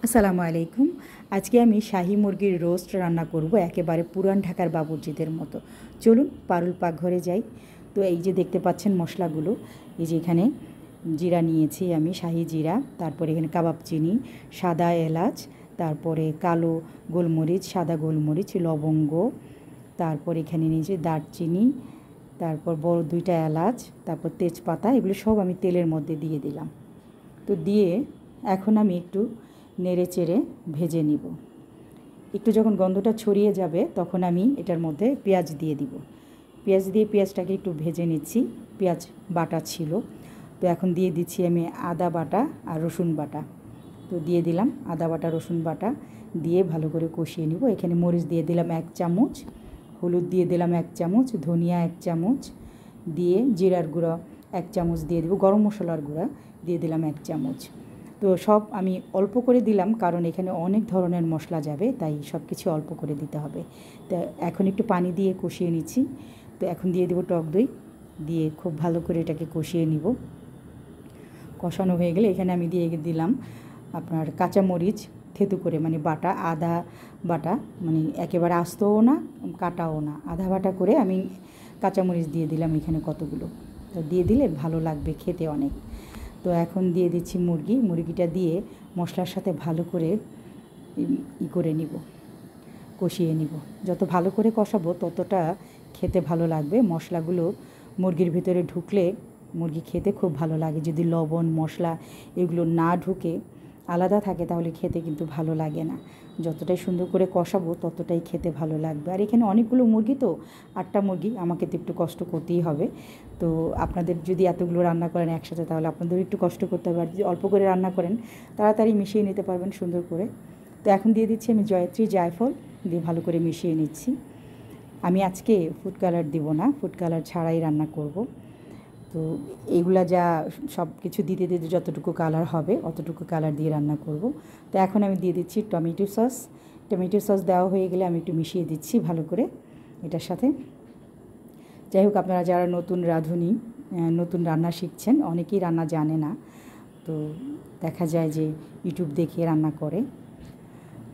আসসালামু আলাইকুম। আজকে আমি শাহী মুরগির রোস্ট রান্না করব একেবারে পুরান ঢাকার বাবুর্চিদের মতো। চলুন পারুল পাকঘরে যাই। তো এই যে দেখতে পাচ্ছেন মশলাগুলো, এই যে এখানে জিরা নিয়েছি আমি, শাহী জিরা, তারপরে এখানে কাবাব চিনি, সাদা এলাচ, তারপরে কালো গোলমরিচ, সাদা গোলমরিচ, লবঙ্গ, তারপর এখানে নিয়েছি দারচিনি, তারপর বড় 2টা এলাচ, তারপর তেজপাতা, এগুলো সব আমি তেলের মধ্যে দিয়ে দিলাম। তো দিয়ে এখন আমি একটু নেড়ে চেড়ে ভেজে নিব। একটু যখন গন্ধটা ছড়িয়ে যাবে তখন আমি এটার মধ্যে পেঁয়াজ দিয়ে দিব। পেঁয়াজ দিয়ে পেঁয়াজটাকে একটু ভেজে নিচ্ছি। পেঁয়াজ বাটা ছিল, তো এখন দিয়ে দিচ্ছি আমি আদা বাটা আর রসুন বাটা। তো দিয়ে দিলাম আদা বাটা রসুন বাটা, দিয়ে ভালো করে কষিয়ে নিব। এখানে মরিচ দিয়ে দিলাম 1 চামচ, হলুদ দিয়ে দিলাম 1 চামচ, ধনিয়া 1 চামচ, দিয়ে জিরার গুঁড়ো 1 চামচ দিয়ে দেবো, গরম মশলার গুঁড়া দিয়ে দিলাম 1 চামচ। তো সব আমি অল্প করে দিলাম, কারণ এখানে অনেক ধরনের মশলা যাবে, তাই সব কিছু অল্প করে দিতে হবে। তো এখন একটু পানি দিয়ে কষিয়ে নিচ্ছি। তো এখন দিয়ে দেবো টক দই, দিয়ে খুব ভালো করে এটাকে কষিয়ে নিব। কষানো হয়ে গেলে এখানে আমি দিয়ে দিলাম আপনার কাঁচামরিচ থেতু করে, মানে বাটা, আদা বাটা, মানে একেবারে আস্তও না কাটাও না, আধা বাটা করে আমি কাঁচামরিচ দিয়ে দিলাম এখানে কতগুলো। তো দিয়ে দিলে ভালো লাগবে খেতে অনেক। তো এখন দিয়ে দিচ্ছি মুরগিটা দিয়ে মশলার সাথে ভালো করে করে নিব, কষিয়ে নিব। যত ভালো করে কষাবো ততটা খেতে ভালো লাগবে। মশলাগুলো মুরগির ভিতরে ঢুকলে মুরগি খেতে খুব ভালো লাগে। যদি লবণ মশলা এগুলো না ঢুকে আলাদা থাকে তাহলে খেতে কিন্তু ভালো লাগে না। যতটাই সুন্দর করে কষাবো ততটাই খেতে ভালো লাগবে। আর এখানে অনেকগুলো মুরগি, তো 8টা মুরগি, আমাকে তো একটু কষ্ট করতেই হবে। তো আপনাদের যদি এতগুলো রান্না করেন একসাথে তাহলে আপনাদেরও একটু কষ্ট করতে হবে। আর যদি অল্প করে রান্না করেন তাড়াতাড়ি মিশিয়ে নিতে পারবেন সুন্দর করে। তো এখন দিয়ে দিচ্ছি আমি জয়ত্রী জায়ফল, দিয়ে ভালো করে মিশিয়ে নিচ্ছি। আমি আজকে ফুড কালার দিব না, ফুড কালার ছাড়াই রান্না করব। তো এইগুলা যা সব কিছু দিতে দিতে যতটুকু কালার হবে অতটুকু কালার দিয়ে রান্না করব। তো এখন আমি দিয়ে দিচ্ছি টমেটো সস। টমেটো সস দেওয়া হয়ে গেলে আমি একটু মিশিয়ে দিচ্ছি ভালো করে এটার সাথে। যাই হোক, আপনারা যারা নতুন রাঁধুনি, নতুন রান্না শিখছেন, অনেকেই রান্না জানে না, তো দেখা যায় যে ইউটিউব দেখে রান্না করে,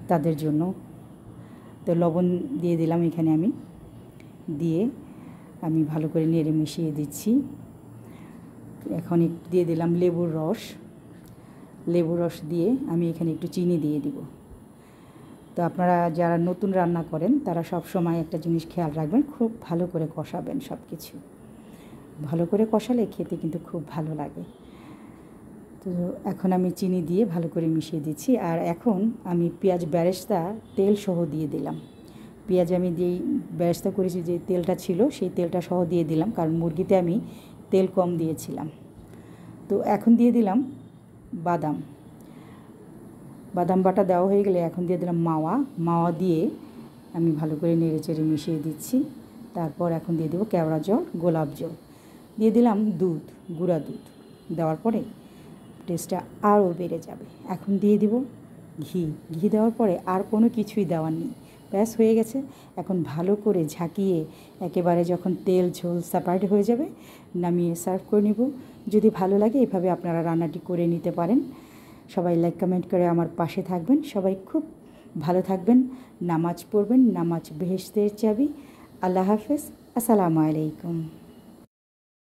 তাদের জন্য। তো লবণ দিয়ে দিলাম এখানে আমি, দিয়ে আমি ভালো করে নেড়ে মিশিয়ে দিচ্ছি। এখন একটু দিয়ে দিলাম লেবুর রস দিয়ে আমি এখানে একটু চিনি দিয়ে দিব। তো আপনারা যারা নতুন রান্না করেন তারা সব সময় একটা জিনিস খেয়াল রাখবেন, খুব ভালো করে কষাবেন। সব কিছু ভালো করে কষালে খেতে কিন্তু খুব ভালো লাগে। তো এখন আমি চিনি দিয়ে ভালো করে মিশিয়ে দিচ্ছি। আর এখন আমি পেঁয়াজ বেরেস্তা তেল সহ দিয়ে দিলাম। পেঁয়াজ আমি যেই বেরেস্তা করেছি, যে তেলটা ছিল সেই তেলটা সহ দিয়ে দিলাম, কারণ মুরগিতে আমি তেল কম দিয়েছিলাম। তো এখন দিয়ে দিলাম বাদাম বাটা দেওয়া হয়ে গেলে এখন দিয়ে দিলাম মাওয়া দিয়ে আমি ভালো করে নেড়ে চেড়ে মিশিয়ে দিচ্ছি। তারপর এখন দিয়ে দেবো কেওড়া জল, গোলাপ জল, দিয়ে দিলাম দুধ, গুঁড়া দুধ। দেওয়ার পরে টেস্টটা আরও বেড়ে যাবে। এখন দিয়ে দিব ঘি দেওয়ার পরে আর কোনো কিছুই দেওয়ার নেই, ব্যাস হয়ে গেছে। এখন ভালো করে ঝাঁকিয়ে একেবারে যখন তেল ঝোল সেপারেট হয়ে যাবে নামিয়ে সার্ভ করে নিব। যদি ভালো লাগে এভাবে আপনারা রান্নাটি করে নিতে পারেন। সবাই লাইক কমেন্ট করে আমার পাশে থাকবেন। সবাই খুব ভালো থাকবেন, নামাজ পড়বেন, নামাজ বেহেশতের চাবি। আল্লাহ হাফেজ, আসসালামু আলাইকুম।